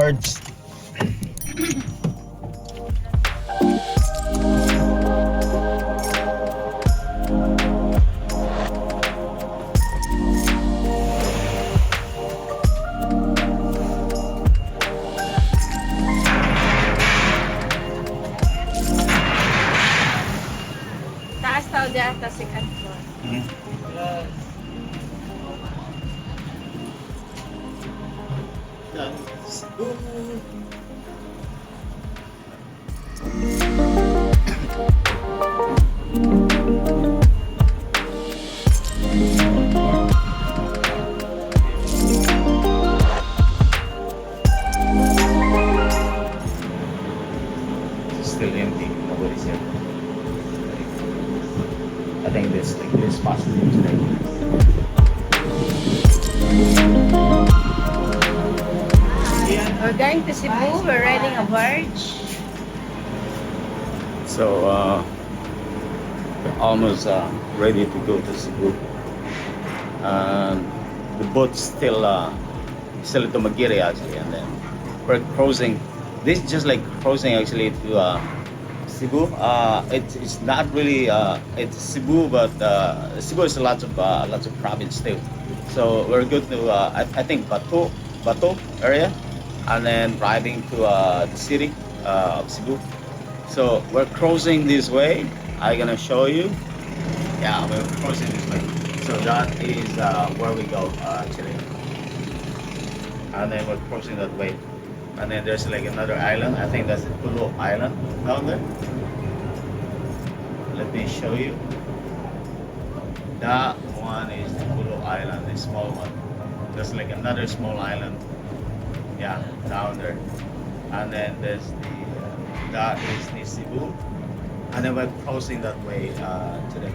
birds. Taas tao di ata second floor. Still empty. Nobody's here. I think this possible today. We're going to Cebu. We're riding a barge. So we're almost ready to go to Cebu. The boat's still at Magiri actually, and then we're crossing. This is just like crossing actually to Cebu. It's not really it's Cebu, but Cebu is lots of province too. So we're good to I think Bato area, and then driving to the city of Cebu. So we're crossing this way. I'm gonna show you. Yeah, we're crossing this way. So that is where we go actually, and then we're crossing that way. And then there's like another island. I think that's the Pulo Island down there. Let me show you. That one is the Pulo Island, the small one. There's like another small island. Yeah, down there. And then there's that is the Cebu. And then we're crossing that way today.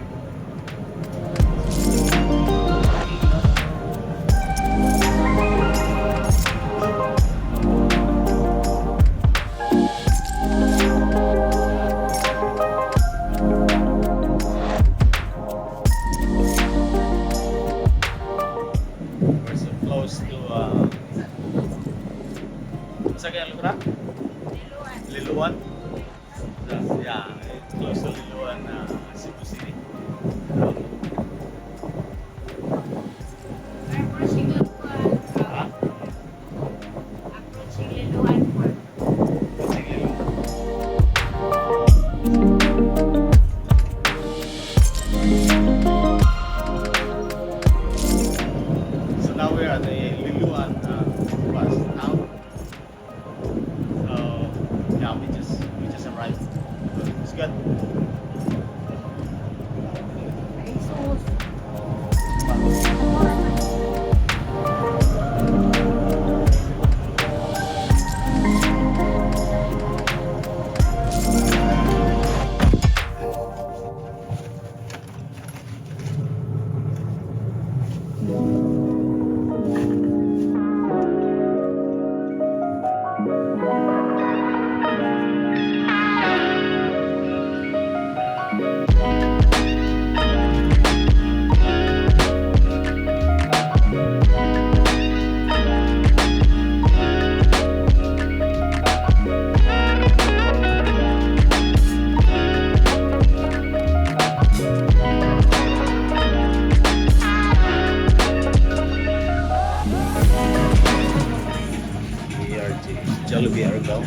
We're so close to what's that lugar? Liluan. Yeah, it's close to Liluan, Cebu City. So now we're at the Liluan bus now. So yeah, we just arrived. It's good. Jollibee Argao.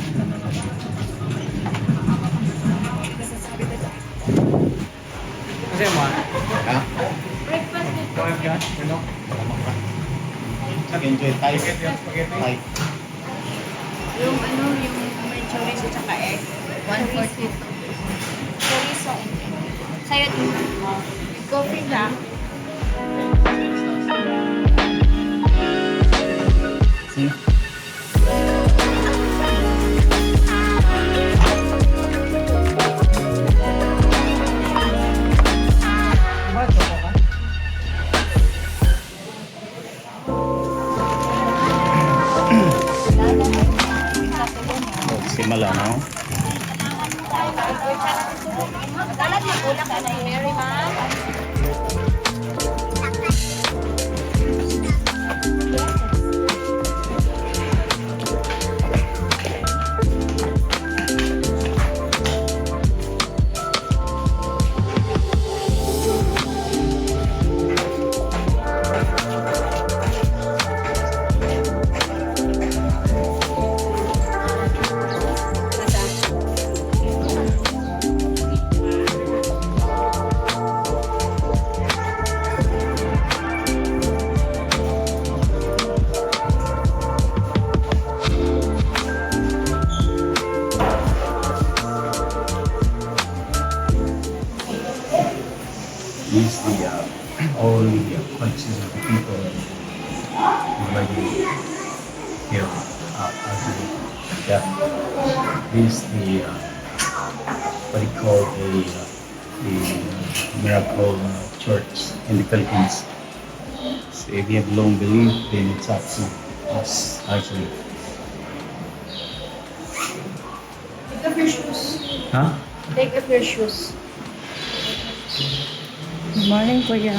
Kasi mo? Ha? Breakfast dito. Kaya ka? Ano? Enjoy Thai. Spaghetti. Thai. Yung may chorizo tsaka egg. 142. Chorizo and egg. Sa'yo din. Coffee ka? Sino? Simala, no? Dalat na bulak ka na yung Mary, ma'am. This is the all the conscious of the people already here. Actually, yeah. This is the what you call a miracle church in the Philippines. So if you have long belief, then it's up to us actually. Take off your shoes. Huh? Take off your shoes. Good morning, Kuya.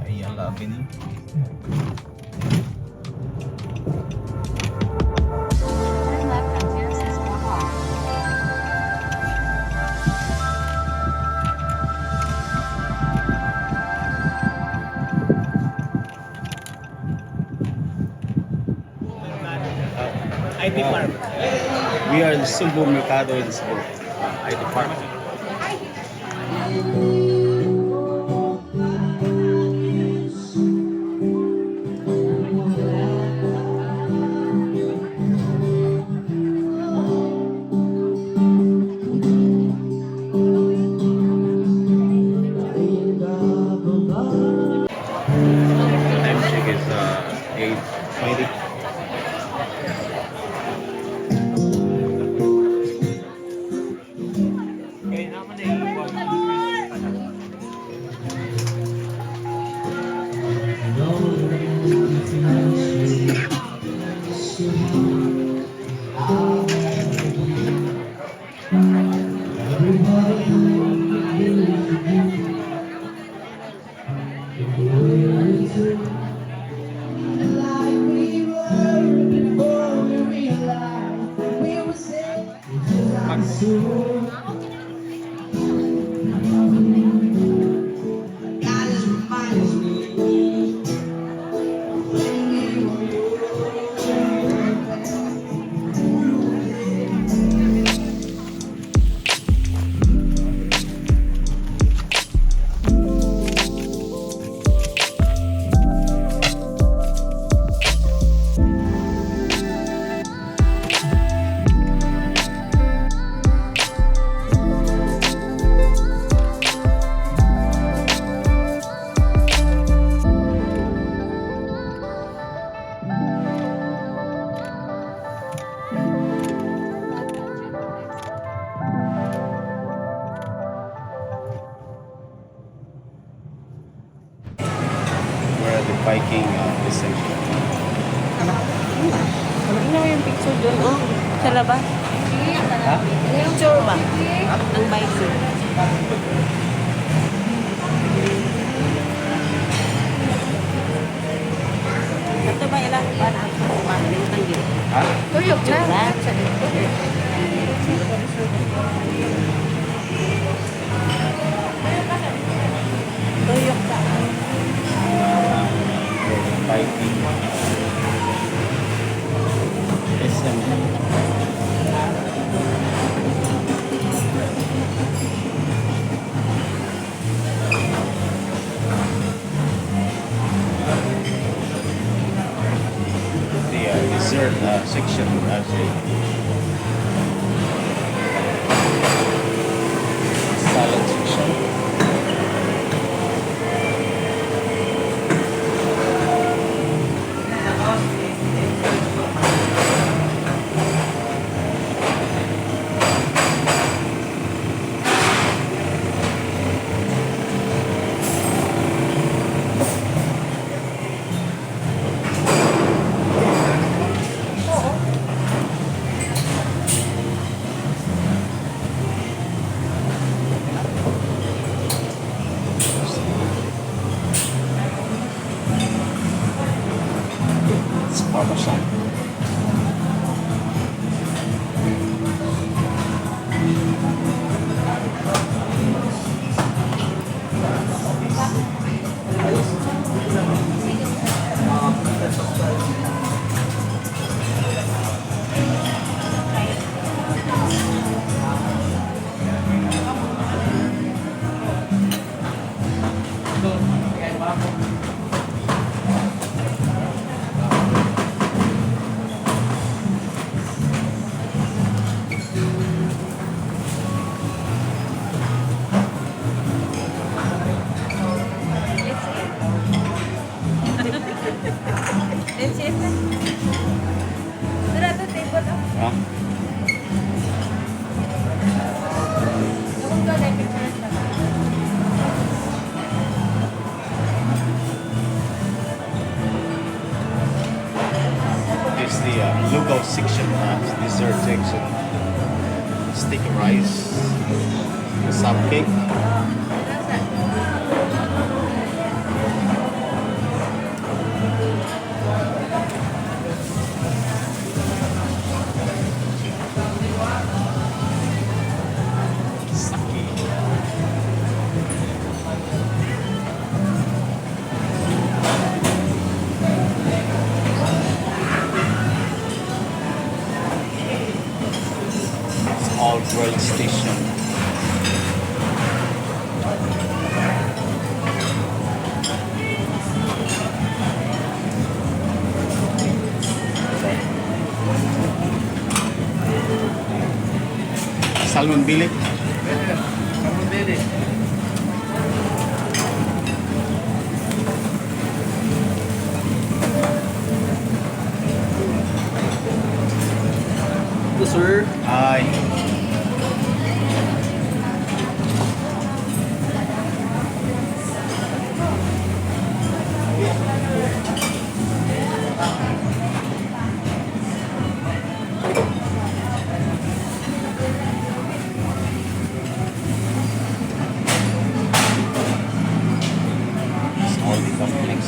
Ayala Avenue. Turn left on San Francisco Hall. ID Farm. We are in Cebu Mercado in Cebu. ID Farm. Time check is 8:20. Kaya naman eh. We're at the biking essential. Ano yung picture doon? Oh, sa labas. Ha? Picture ba? Ng bicycle. Ito ba ilang para ang palimutan yun? Ha? Tuyok na. Tuyok ka. Biking. SM. section actually. Salad section. It's Parmesan. That's it. Tara to table up. Huh? Yung ka like first na. It's the local section, dessert section. Sticky rice, some cake. All grill station. Salmon bilik. Salmon belly. Ito, sir. Ay. It's all the complex.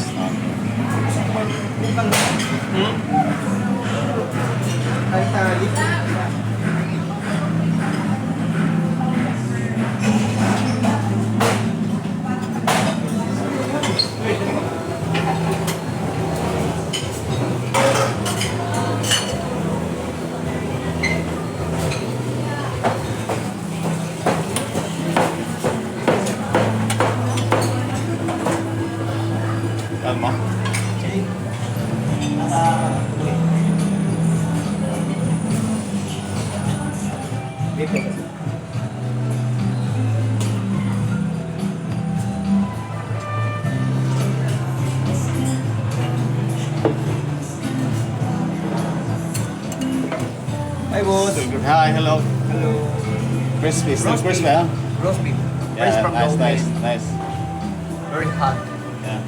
Kalma. Hi, boss. Hi, hello. Hello. Crispy, still Roast crispy, beef. huh? Roast beef. Fresh Yeah, from nice, the nice, oven. nice. Very hot. Yeah.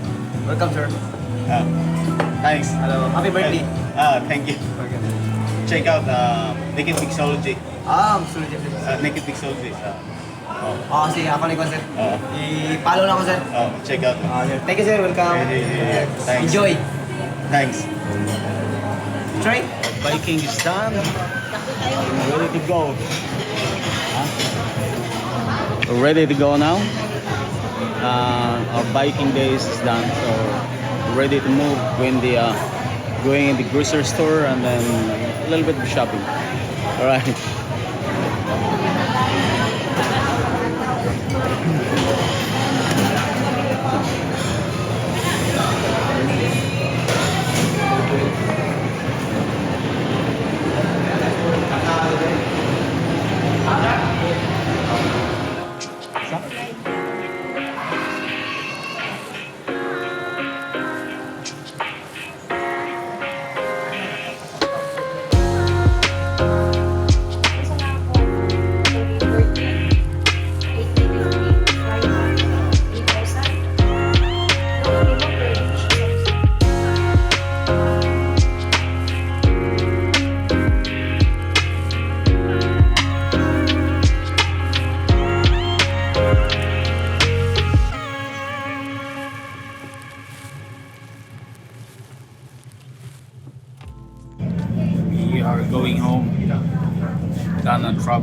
Welcome, sir. Thanks. Hello. Happy birthday. Thank you. Okay. Check out Naked Mixology. Sulit yan. Naked Mixology. Sige, ako na yung sir. Uh, I-follow na ako, sir. check out. Sir. Thank you, sir. Welcome. Thanks. Enjoy. Thanks. Try. Biking is done. We're ready to go. We're ready to go now. Our biking days is done, so we're ready to move. Going in the grocery store and then a little bit of shopping. All right.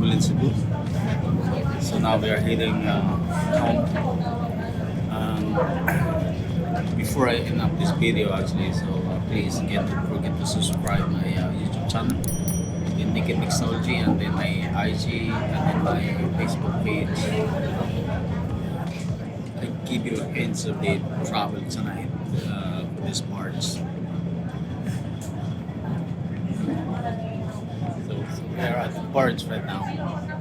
available in Cebu. So now we are heading home. Before I end up this video actually, so please again don't forget to subscribe my YouTube channel, indicate Mixology, and then my IG, and then my Facebook page. I give you hints of the travel tonight for these parts. So we are at the parts right now.